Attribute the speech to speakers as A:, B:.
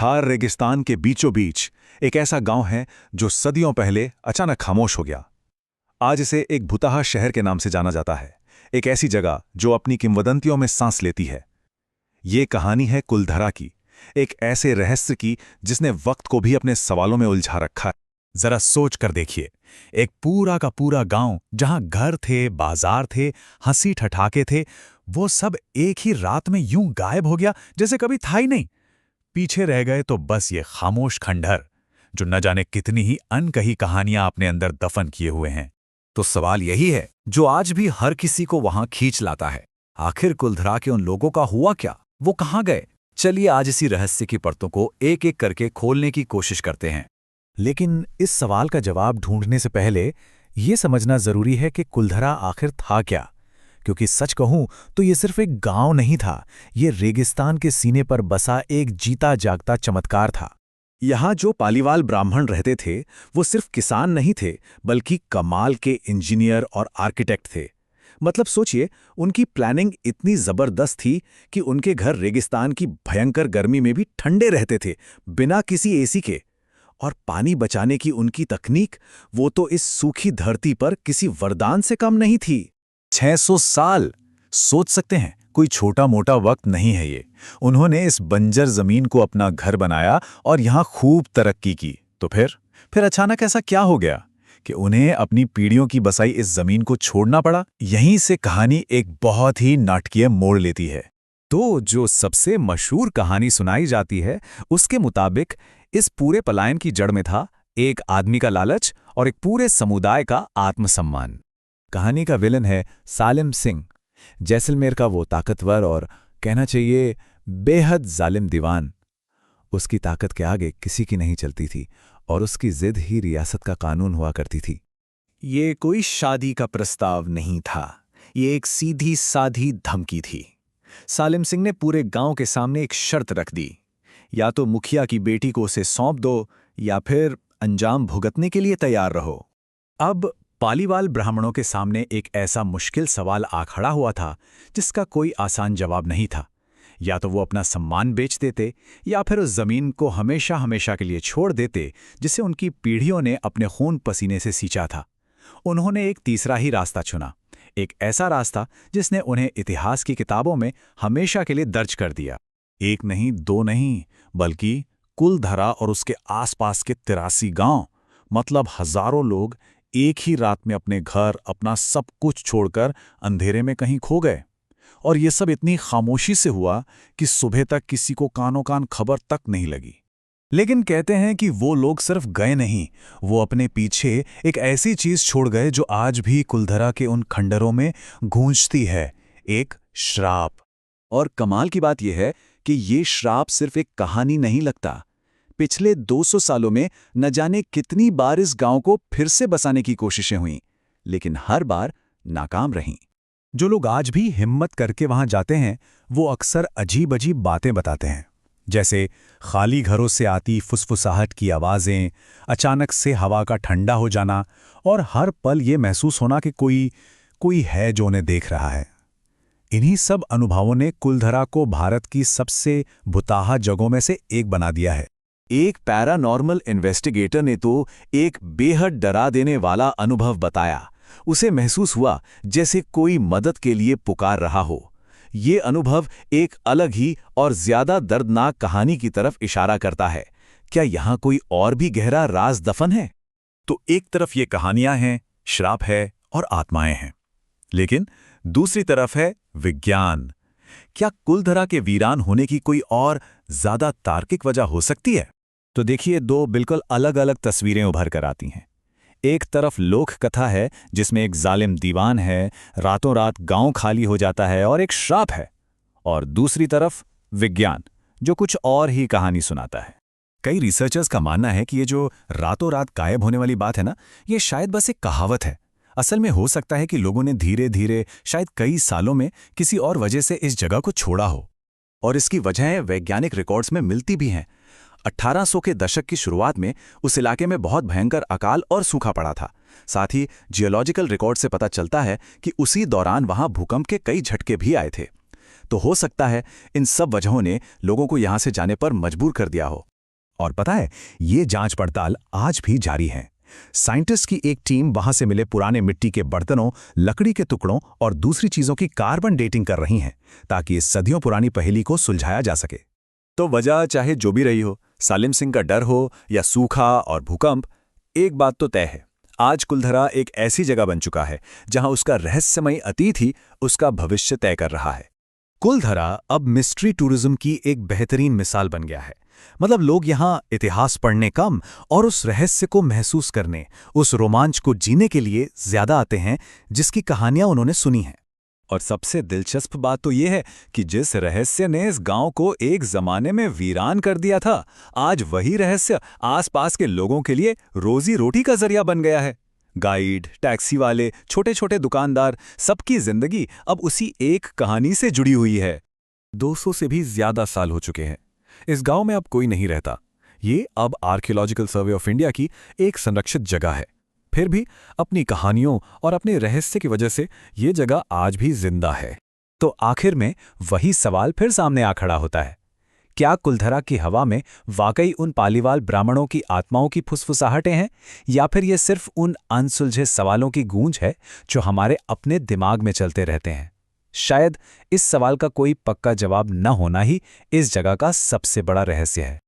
A: थार रेगिस्तान के बीचों बीच एक ऐसा गांव है जो सदियों पहले अचानक खामोश हो गया। आज इसे एक भुताहा शहर के नाम से जाना जाता है, एक ऐसी जगह जो अपनी किंवदंतियों में सांस लेती है। ये कहानी है कुलधरा की, एक ऐसे रहस्य की जिसने वक्त को भी अपने सवालों में उलझा रखा है।
B: जरा सोच कर देखिए, एक पूरा का पूरा गांव जहां घर थे, बाजार थे, हंसी ठठाके थे, वो सब एक ही रात में यूं गायब हो गया जैसे कभी था ही नहीं। पीछे रह गए तो बस ये खामोश खंडहर जो न जाने कितनी ही अनकही कहानियां अपने अंदर दफन किए हुए हैं। तो सवाल यही है जो आज भी हर किसी को वहां खींच लाता है, आखिर कुलधरा के उन लोगों का हुआ क्या, वो कहां गए? चलिए आज इसी रहस्य की परतों को एक एक करके खोलने की कोशिश करते हैं।
C: लेकिन इस सवाल का जवाब ढूंढने से पहले ये समझना जरूरी है कि कुलधरा आखिर था क्या। क्योंकि सच कहूं तो ये सिर्फ एक गांव नहीं था, ये रेगिस्तान के सीने पर बसा एक जीता जागता चमत्कार था।
A: यहाँ जो पालीवाल ब्राह्मण रहते थे वो सिर्फ किसान नहीं थे, बल्कि कमाल के इंजीनियर और आर्किटेक्ट थे। मतलब सोचिए, उनकी प्लानिंग इतनी जबरदस्त थी कि उनके घर रेगिस्तान की भयंकर गर्मी में भी ठंडे रहते थे, बिना किसी एसी के। और पानी बचाने की उनकी तकनीक, वो तो इस सूखी धरती पर किसी वरदान से कम नहीं थी।
B: 600 साल, सोच सकते हैं, कोई छोटा मोटा वक्त नहीं है ये। उन्होंने इस बंजर जमीन को अपना घर बनाया और यहाँ खूब तरक्की की। तो फिर अचानक ऐसा क्या हो गया कि उन्हें अपनी पीढ़ियों की बसाई इस जमीन को छोड़ना पड़ा? यहीं से कहानी एक बहुत ही नाटकीय मोड़ लेती है। तो जो सबसे मशहूर कहानी सुनाई जाती है, उसके मुताबिक इस पूरे पलायन की जड़ में था एक आदमी का लालच और एक पूरे समुदाय का आत्मसम्मान। कहानी का विलन है सालिम सिंह, जैसलमेर का वो ताकतवर और कहना चाहिए बेहद जालिम दीवान। उसकी ताकत के आगे किसी की नहीं चलती थी और उसकी जिद ही रियासत का कानून हुआ करती थी।
A: ये कोई शादी का प्रस्ताव नहीं था, ये एक सीधी साधी धमकी थी। सालिम सिंह ने पूरे गांव के सामने एक शर्त रख दी, या तो मुखिया की बेटी को उसे सौंप दो या फिर अंजाम भुगतने के लिए तैयार रहो। अब पालीवाल ब्राह्मणों के सामने एक ऐसा मुश्किल सवाल आ खड़ा हुआ था जिसका कोई आसान जवाब नहीं था। या तो वो अपना सम्मान बेच देते या फिर उस जमीन को हमेशा हमेशा के लिए छोड़ देते जिसे उनकी पीढ़ियों ने अपने खून पसीने से सींचा था। उन्होंने एक तीसरा ही रास्ता चुना, एक ऐसा रास्ता जिसने उन्हें इतिहास की किताबों में हमेशा के लिए दर्ज कर दिया।
B: एक नहीं, दो नहीं, बल्कि कुलधरा और उसके आसपास के 83 गांव, मतलब हजारों लोग एक ही रात में अपने घर, अपना सब कुछ छोड़कर अंधेरे में कहीं खो गए। और ये सब इतनी खामोशी से हुआ कि सुबह तक किसी को कानों कान खबर तक नहीं लगी। लेकिन कहते हैं कि वो लोग सिर्फ गए नहीं, वो अपने पीछे एक ऐसी चीज छोड़ गए जो आज भी कुलधरा के उन खंडरों में गूंजती है, एक श्राप।
A: और कमाल की बात यह है कि ये श्राप सिर्फ एक कहानी नहीं लगता। पिछले 200 सालों में न जाने कितनी बार इस गांव को फिर से बसाने की कोशिशें हुईं, लेकिन हर बार नाकाम रहीं।
B: जो लोग आज भी हिम्मत करके वहां जाते हैं, वो अक्सर अजीब अजीब बातें बताते हैं, जैसे खाली घरों से आती फुसफुसाहट की आवाजें, अचानक से हवा का ठंडा हो जाना और हर पल ये महसूस होना कि कोई है जो उन्हें देख रहा है। इन्हीं सब अनुभवों ने कुलधरा को भारत की सबसे भुताहा जगहों में से एक बना दिया है।
A: एक पैरानॉर्मल इन्वेस्टिगेटर ने तो एक बेहद डरा देने वाला अनुभव बताया। उसे महसूस हुआ जैसे कोई मदद के लिए पुकार रहा हो। ये अनुभव एक अलग ही और ज्यादा दर्दनाक कहानी की तरफ इशारा करता है। क्या यहाँ कोई और भी गहरा राज दफन है?
B: तो एक तरफ ये कहानियां हैं, श्राप है और आत्माएं हैं, लेकिन दूसरी तरफ है विज्ञान। क्या कुलधरा के वीरान होने की कोई और ज्यादा तार्किक वजह हो सकती है?
A: तो देखिए, दो बिल्कुल अलग अलग तस्वीरें उभर कर आती हैं। एक तरफ लोक कथा है जिसमें एक जालिम दीवान है, रातों रात गांव खाली हो जाता है और एक श्राप है। और दूसरी तरफ विज्ञान, जो कुछ और ही कहानी सुनाता है।
B: कई रिसर्चर्स का मानना है कि ये जो रातों रात गायब होने वाली बात है ना, ये शायद बस एक कहावत है। असल में हो सकता है कि लोगों ने धीरे धीरे, शायद कई सालों में किसी और वजह से इस जगह को छोड़ा हो।
A: और इसकी वजहें वैज्ञानिक रिकॉर्ड्स में मिलती भी हैं। 1800 के दशक की शुरुआत में उस इलाके में बहुत भयंकर अकाल और सूखा पड़ा था। साथ ही जियोलॉजिकल रिकॉर्ड से पता चलता है कि उसी दौरान वहां भूकंप के कई झटके भी आए थे। तो हो सकता है इन सब वजहों ने लोगों को यहां से जाने पर मजबूर कर दिया हो।
B: और पता है, ये जांच पड़ताल आज भी जारी है। साइंटिस्ट की एक टीम वहां से मिले पुराने मिट्टी के बर्तनों, लकड़ी के टुकड़ों और दूसरी चीजों की कार्बन डेटिंग कर रही हैं, ताकि इस सदियों पुरानी पहेली को सुलझाया जा सके।
A: तो वजह चाहे जो भी रही हो, सालिम सिंह का डर हो या सूखा और भूकंप, एक बात तो तय है, आज कुलधरा एक ऐसी जगह बन चुका है जहां उसका रहस्यमयी अतीत ही उसका भविष्य तय कर रहा है।
C: कुलधरा अब मिस्ट्री टूरिज्म की एक बेहतरीन मिसाल बन गया है। मतलब लोग यहाँ इतिहास पढ़ने कम और उस रहस्य को महसूस करने, उस रोमांच को जीने के लिए ज्यादा आते हैं जिसकी कहानियां उन्होंने सुनी हैं।
A: और सबसे दिलचस्प बात तो ये है कि जिस रहस्य ने इस गांव को एक जमाने में वीरान कर दिया था, आज वही रहस्य आसपास के लोगों के लिए रोजी रोटी का जरिया बन गया है। गाइड, टैक्सी वाले, छोटे छोटे दुकानदार, सबकी जिंदगी अब उसी एक कहानी से जुड़ी हुई है। 200 से भी ज्यादा साल हो चुके हैं। इस गांव में अब कोई नहीं रहता। ये अब आर्कियोलॉजिकल सर्वे ऑफ इंडिया की एक संरक्षित जगह है। फिर भी अपनी कहानियों और अपने रहस्य की वजह से ये जगह आज भी जिंदा है।
C: तो आखिर में वही सवाल फिर सामने आ खड़ा होता है, क्या कुलधरा की हवा में वाकई उन पालीवाल ब्राह्मणों की आत्माओं की फुसफुसाहटें हैं, या फिर ये सिर्फ उन अनसुलझे सवालों की गूंज है जो हमारे अपने दिमाग में चलते रहते हैं? शायद इस सवाल का कोई पक्का जवाब न होना ही इस जगह का सबसे बड़ा रहस्य है।